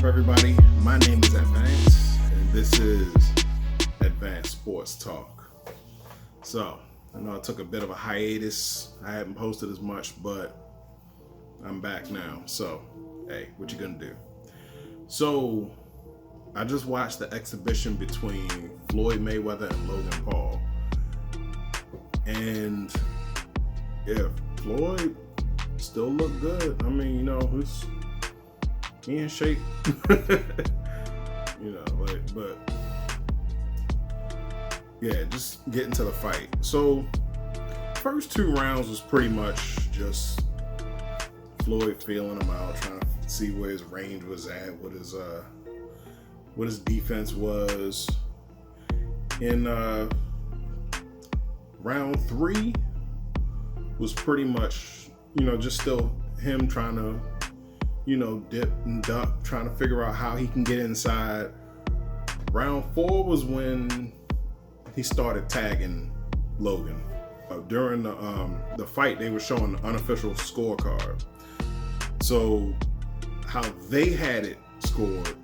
up, everybody? My name is Advance, and this is Advanced Sports Talk. So, I know I took a bit of a hiatus. I haven't posted as much, but I'm back now. So, hey, what you gonna do? So, I just watched the exhibition between Floyd Mayweather and Logan Paul. And, yeah, Floyd still looked good. I mean, you know, he in shape. But yeah, just getting to the fight. So first two rounds was pretty much just Floyd feeling him out, trying to see where his range was at, what his defense was. In round three was pretty much, just still him trying to, dip and duck, trying to figure out how he can get inside. Round four was when he started tagging Logan. During the fight, they were showing the unofficial scorecard. So how they had it scored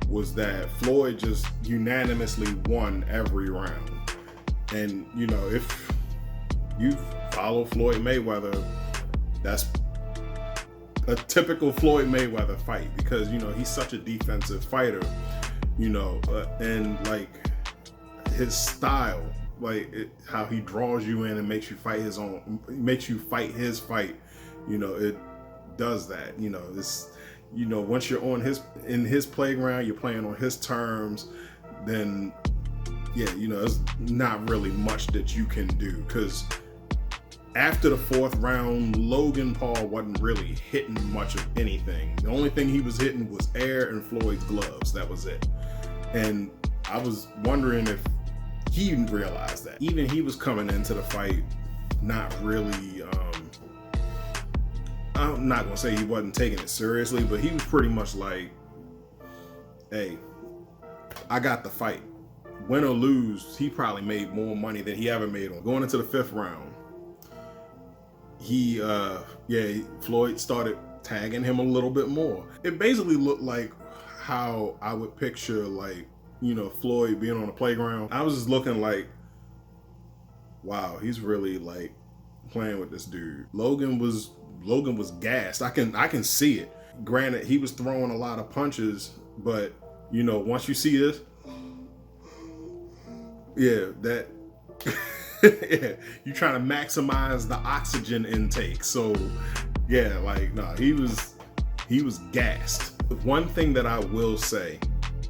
was that Floyd just unanimously won every round. And, if you follow Floyd Mayweather, that's a typical Floyd Mayweather fight because, he's such a defensive fighter, and like his style, how he draws you in and makes you fight his fight, it does that, it's, once you're in his playground, you're playing on his terms, then yeah, it's not really much that you can do because after the fourth round, Logan Paul wasn't really hitting much of anything. The only thing he was hitting was air and Floyd's gloves. That was it. And I was wondering if he even realized that. Even he was coming into the fight not really, I'm not going to say he wasn't taking it seriously, but he was pretty much like, hey, I got the fight. Win or lose, he probably made more money than he ever made on going into the fifth round. Floyd started tagging him a little bit more. It basically looked like how I would picture, Floyd being on the playground. I was just looking like, wow, he's really playing with this dude. Logan was gassed. I can see it. Granted, he was throwing a lot of punches, but once you see this, yeah, that. Yeah, you trying to maximize the oxygen intake. So yeah, he was gassed. One thing that I will say,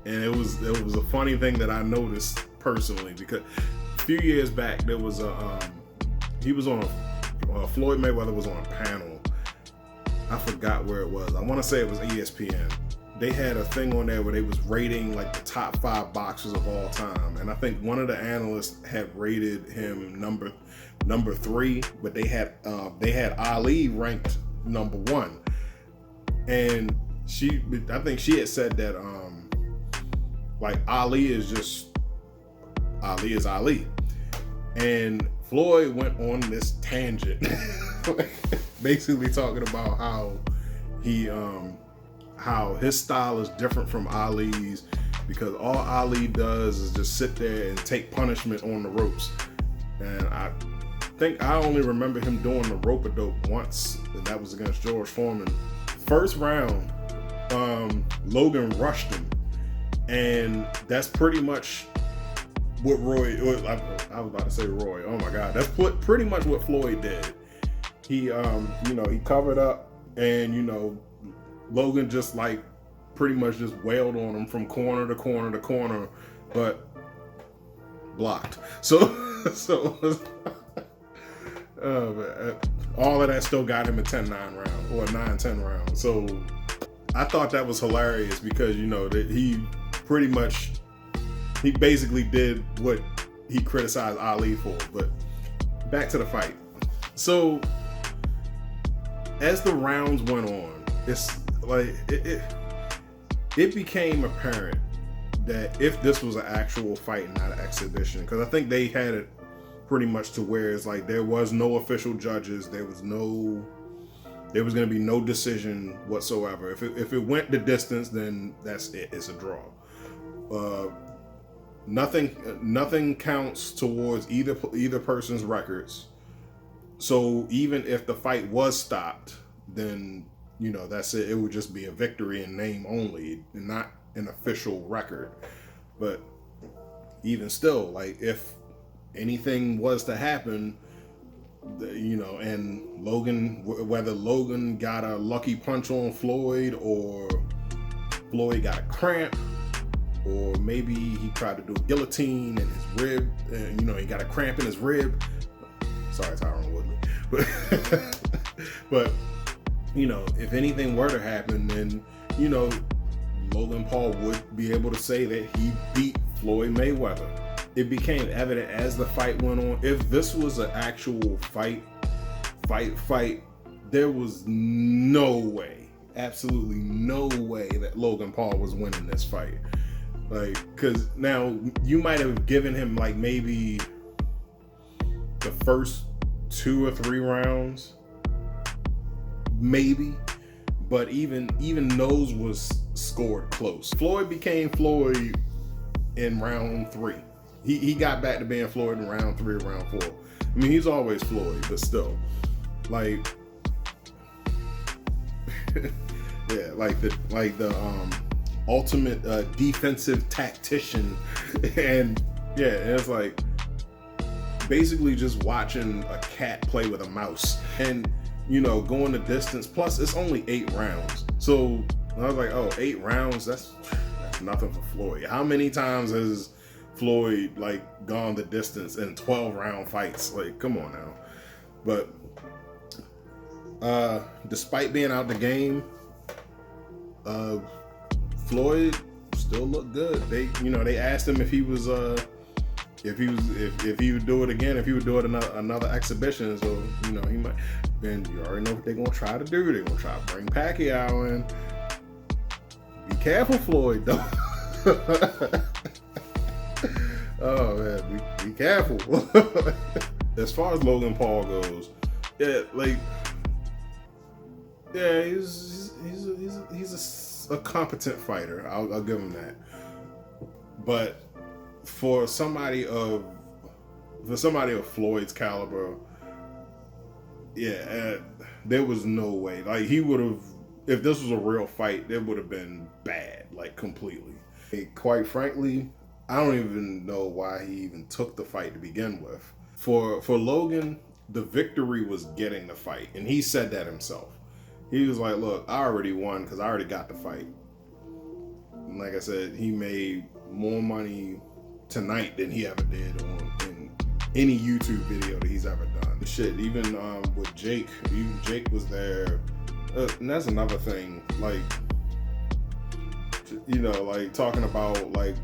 and it was a funny thing that I noticed personally, because a few years back there was Floyd Mayweather was on a panel. I forgot where it was. I want to say it was ESPN. They had a thing on there where they was rating the top 5 boxers of all time, and I think one of the analysts had rated him number 3, but they had Ali ranked number 1, and I think she had said that Ali is Ali, and Floyd went on this tangent, basically talking about how his style is different from Ali's because all Ali does is just sit there and take punishment on the ropes. And I think I only remember him doing the rope-a-dope once, and that was against George Foreman. First round, Logan rushed him, and that's pretty much what I was about to say Roy. Oh my God, that's pretty much what Floyd did. He, he covered up, and Logan just pretty much just wailed on him from corner to corner to corner, but blocked. So all of that still got him a 10-9 round or a 9-10 round. So I thought that was hilarious because that he basically did what he criticized Ali for. But back to the fight. So as the rounds went on, it's it became apparent that if this was an actual fight, not an exhibition, because I think they had it pretty much to where it's there was no official judges, there was no There was going to be no decision whatsoever. If it went the distance, then that's it. It's a draw. Nothing counts towards either person's records. So even if the fight was stopped, then that's it. It would just be a victory in name only, and not an official record. But even still, like, if anything was to happen, and Logan, whether Logan got a lucky punch on Floyd, or Floyd got a cramp, or maybe he tried to do a guillotine in his rib, and he got a cramp in his rib. Sorry, Tyron Woodley, but if anything were to happen, then Logan Paul would be able to say that he beat Floyd Mayweather. It became evident as the fight went on. If this was an actual fight, there was no way, absolutely no way that Logan Paul was winning this fight. Like, because now you might have given him like maybe the first 2 or 3 rounds, maybe, but even those was scored close. Floyd became Floyd in round 3. He got back to being Floyd in round 3 or round 4. I mean, he's always Floyd, but still, like, yeah, like the ultimate defensive tactician, and yeah, it's like basically just watching a cat play with a mouse, and going the distance. Plus, it's only 8 rounds, so I was like, oh, 8 rounds, that's nothing for Floyd. How many times has Floyd like gone the distance in 12-round fights? Like, come on now. But despite being out the game, Floyd still looked good. They asked him if he was if he would do it again, if he would do it another exhibition. So he might. Then you already know what they're gonna try to do. They're gonna try to bring Pacquiao in. Be careful, Floyd, though. Oh man, be careful. As far as Logan Paul goes, he's a competent fighter. I'll give him that. But for somebody of Floyd's caliber, there was no way. Like, he would have, if this was a real fight, it would have been bad, like, completely. Quite frankly, I don't even know why he even took the fight to begin with. For Logan, the victory was getting the fight, and he said that himself. He was like, look, I already won because I already got the fight. And like I said, he made more money tonight than he ever did in any YouTube video that he's ever done. Shit, even with Jake, Jake was there, and that's another thing. Like, like talking about like,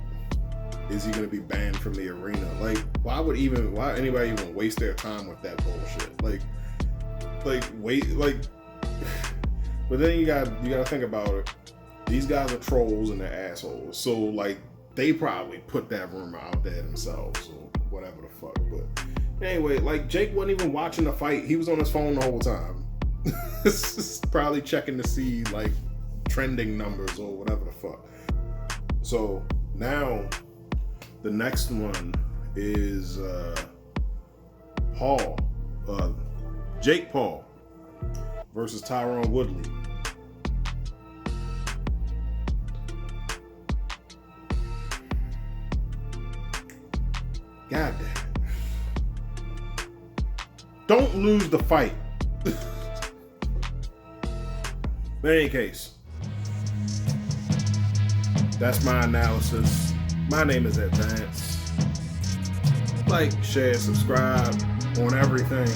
is he gonna be banned from the arena? Like, why anybody even waste their time with that bullshit? But then you gotta think about it. These guys are trolls and they're assholes. So like, they probably put that rumor out there themselves or whatever the fuck. But anyway, like, Jake wasn't even watching the fight. He was on his phone the whole time. Probably checking to see like trending numbers or whatever the fuck. So now the next one is Jake Paul versus Tyron Woodley. God damn. Don't lose the fight. In any case, that's my analysis. My name is Advance. Like, share, subscribe on everything.